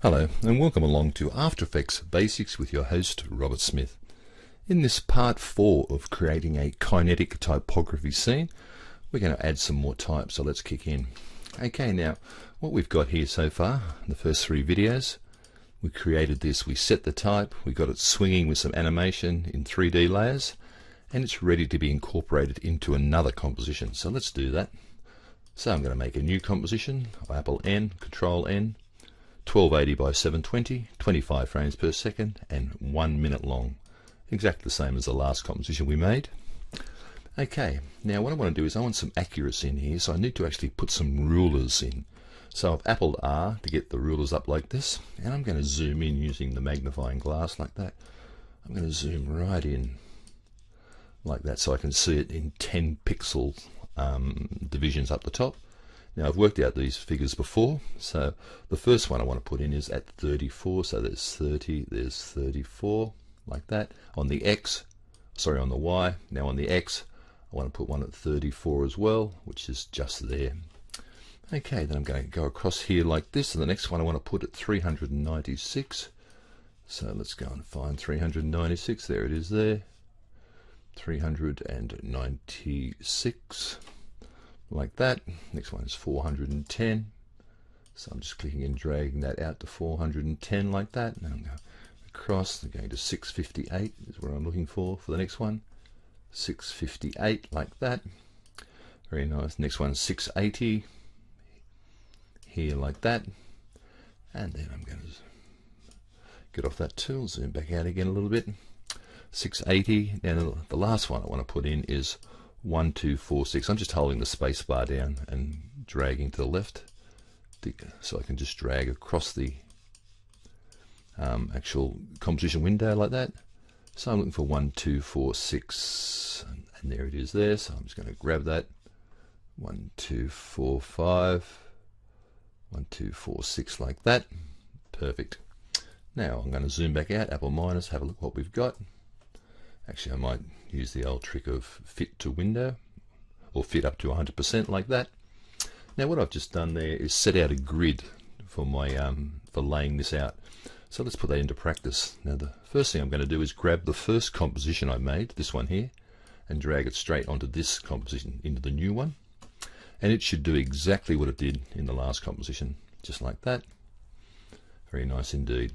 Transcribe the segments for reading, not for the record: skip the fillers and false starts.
Hello and welcome along to After Effects Basics with your host Robert Smith. In this part 4 of creating a kinetic typography scene, we're going to add some more types, so let's kick in. Okay, now what we've got here so far, the first 3 videos, we created this, we set the type, we got it swinging with some animation in 3D layers, and it's ready to be incorporated into another composition. So let's do that. So I'm going to make a new composition, Apple N, Control N, 1280 by 720, 25 frames per second, and 1 minute long. Exactly the same as the last composition we made. Okay, now what I want to do is I want some accuracy in here, so I need to actually put some rulers in. So I've appled R to get the rulers up like this, and I'm going to zoom in using the magnifying glass like that. I'm going to zoom right in like that so I can see it in 10 pixel divisions up the top. Now I've worked out these figures before, so the first one I want to put in is at 34, so there's 30, there's 34, like that. On the X, sorry, on the Y, now on the X, I want to put one at 34 as well, which is just there. Okay, then I'm going to go across here like this, and the next one I want to put at 396. So let's go and find 396, there it is there. 396. Like that. Next one is 410. So I'm just clicking and dragging that out to 410 like that. Now I'm going across, I'm going to 658 is where I'm looking for the next one. 658 like that. Very nice. Next one 680 here like that. And then I'm going to get off that tool, zoom back out again a little bit. 680. Now the last one I want to put in is 1246. I'm just holding the space bar down and dragging to the left, so I can just drag across the actual composition window like that. So I'm looking for 1246, and there it is there. So I'm just going to grab that. 1245, 1246 like that. Perfect. Now I'm going to zoom back out, Apple minus, have a look what we've got. Actually, I might use the old trick of fit to window, or fit up to 100% like that. Now what I've just done there is set out a grid for my for laying this out. So let's put that into practice. Now the first thing I'm going to do is grab the first composition I made, this one here, and drag it straight onto this composition, into the new one. And it should do exactly what it did in the last composition, just like that. Very nice indeed.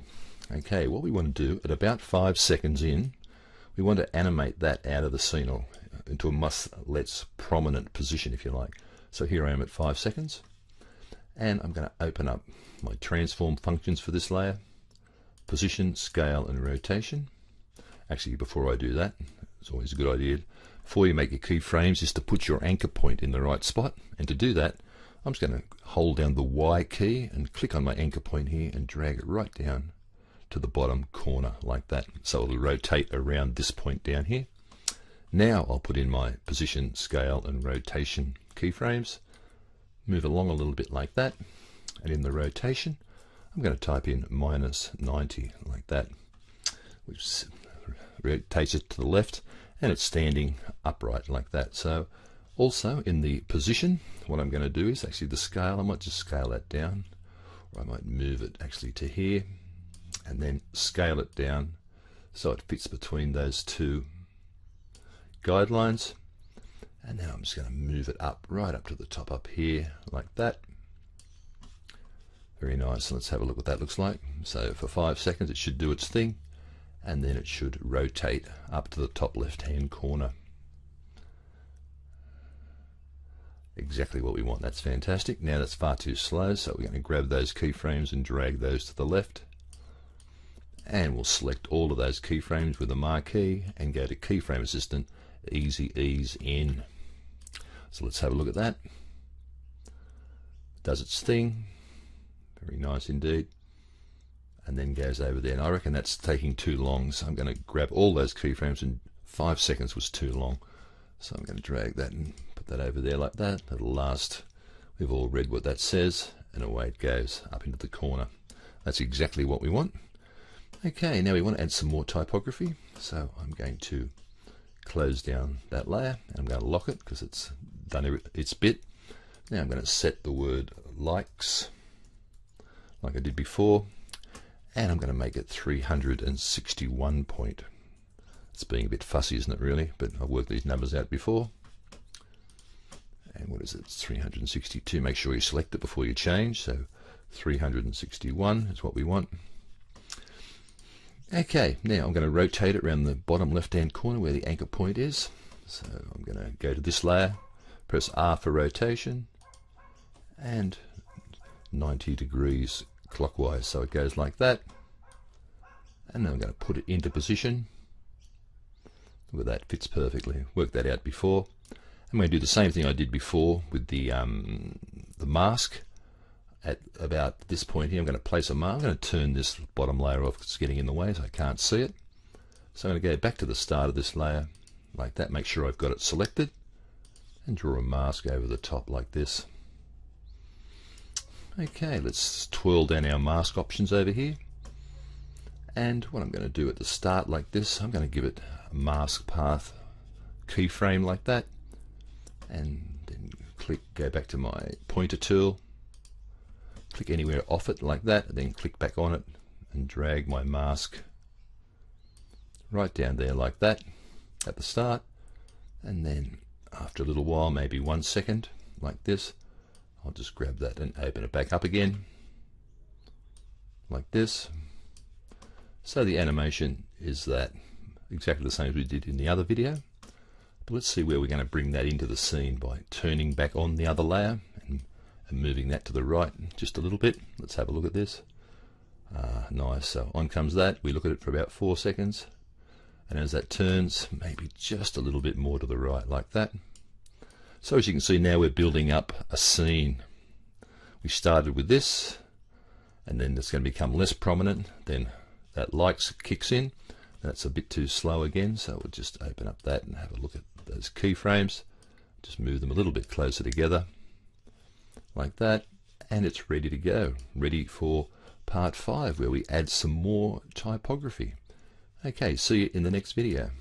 Okay, what we want to do at about 5 seconds in, we want to animate that out of the scene, or into a must-lets prominent position, if you like. So here I am at 5 seconds, and I'm going to open up my transform functions for this layer, position, scale, and rotation. Actually, before I do that, it's always a good idea, before you make your keyframes, is to put your anchor point in the right spot. And to do that, I'm just going to hold down the Y key and click on my anchor point here and drag it right down to the bottom corner like that, so it'll rotate around this point down here. Now I'll put in my position, scale, and rotation keyframes, move along a little bit like that, and in the rotation I'm going to type in -90 like that, which rotates it to the left, and it's standing upright like that. So also in the position, what I'm going to do is actually the scale, I might just scale that down, or I might move it actually to here, and then scale it down so it fits between those two guidelines. And then I'm just going to move it up, right up to the top up here, like that. Very nice. Let's have a look what that looks like. So for 5 seconds it should do its thing, and then it should rotate up to the top left hand corner. Exactly what we want. That's fantastic. Now that's far too slow, so we're going to grab those keyframes and drag those to the left. And we'll select all of those keyframes with a marquee and go to Keyframe Assistant, Easy Ease In. So let's have a look at that. Does its thing. Very nice indeed. And then goes over there. And I reckon that's taking too long, so I'm going to grab all those keyframes, and 5 seconds was too long. So I'm going to drag that and put that over there like that. That'll last. We've all read what that says, and away it goes up into the corner. That's exactly what we want. Okay, now we want to add some more typography, so I'm going to close down that layer, and I'm going to lock it because it's done its bit. Now I'm going to set the word likes like I did before, and I'm going to make it 361 point. It's being a bit fussy, isn't it, really? But I've worked these numbers out before. And what is it? It's 362. Make sure you select it before you change. So 361 is what we want. Okay, now I'm going to rotate it around the bottom left-hand corner where the anchor point is. So I'm going to go to this layer, press R for rotation, and 90 degrees clockwise. So it goes like that. And then I'm going to put it into position. Look at that, fits perfectly. Worked that out before. I'm going to do the same thing I did before with the mask. At about this point here, I'm going to place a mask. I'm going to turn this bottom layer off because it's getting in the way, so I can't see it. So I'm going to go back to the start of this layer like that. Make sure I've got it selected and draw a mask over the top like this. Okay, let's twirl down our mask options over here. And what I'm going to do at the start like this, I'm going to give it a mask path keyframe like that. And then go back to my pointer tool. Click anywhere off it like that, and then click back on it and drag my mask right down there like that at the start. And then after a little while, maybe 1 second like this, I'll just grab that and open it back up again like this. So the animation is that exactly the same as we did in the other video. But let's see where we're going to bring that into the scene by turning back on the other layer and moving that to the right just a little bit. Let's have a look at this. Nice. So on comes that. We look at it for about 4 seconds. And as that turns, maybe just a little bit more to the right like that. So as you can see, now we're building up a scene. We started with this, and then it's going to become less prominent. Then that light kicks in. That's a bit too slow again, so we'll just open up that and have a look at those keyframes. Just move them a little bit closer together like that, and it's ready to go, ready for part 5 where we add some more typography. Okay, see you in the next video.